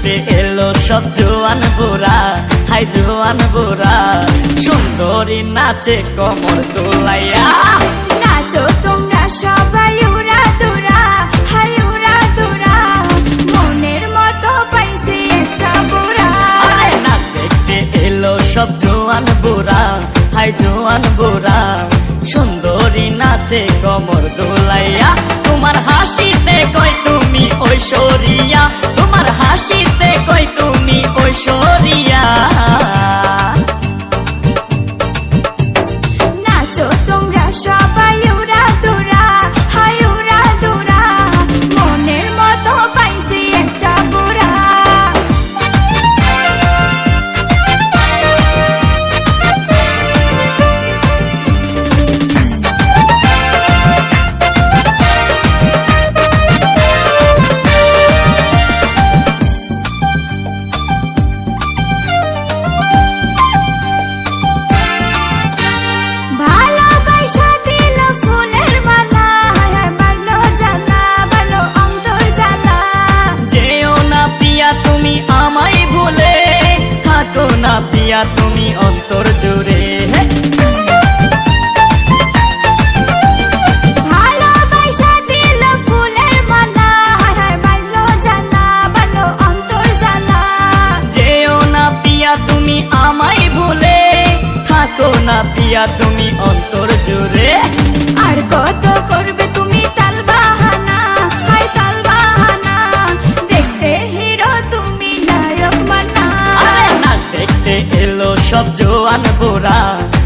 দেখতে এলো সব জোয়ান বুড়া, হাই জোয়ান বুড়া, সুন্দরী নাচে কোমর দোলাইয়া। নাচো তোমরা সবাই উড়া দুরা, হাই উড়া দুরা, মনের মতো পাইছি একটা বুড়া। নাচ দেখতে এলো সব জোয়ান বুড়া, হাই জোয়ান বুড়া, সুন্দরী নাচে কোমর দোলাইয়া। তোমার হাসিতে কই তুমি ঐশ্বরিয়া, তোমার হাসিতে কই তুমি ঐশ্বরিয়া। নাচো তোমরা সবাই উড়া দুরা, হাই উড়া দুরা, মনের মতো পাইছি একটা বুড়া। ভালোবাসা দিল ফুলের মালা, বাড়লো জ্বালা, বাড়লো অন্তর জ্বালা। যেও না পিয়া তুমি আমায় ভুলে, থাকো না পিয়া তুমি অন্তর জুড়ে। ভালোবাসা দিল ফুলের মালা, বাড়লো জ্বালা, বাড়লো অন্তর জ্বালা। যেও না পিয়া তুমি আমায় ভুলে, থাকো না পিয়া তুমি অন্তর জুড়ে। আর কত করবে তুমি তাল বাহানা, হাই তাল বাহানা, দেখতে হিরো তুমি নায়ক মানা। নাচ দেখতে এলো সব জোয়ান বুড়া,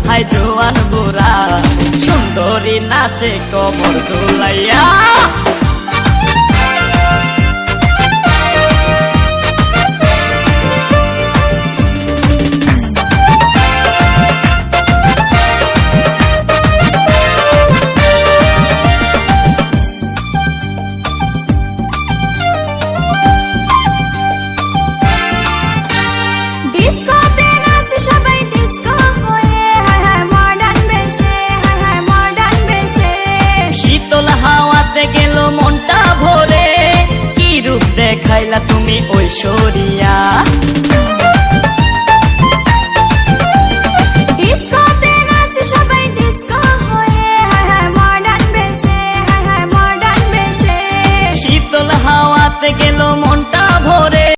হাই জোয়ান বুড়া, সুন্দরী নাচে কোমর দোলাইয়া। ডিস্কোতে নাচে সবাই ডিস্কো হয়ে, মডার্ন বেশে, মডার্ন বেশে। শীতল হাওয়াতে গেল মনটা ভরে, কি রূপ দেখাইলা তুমি ঐশ্বরিয়া।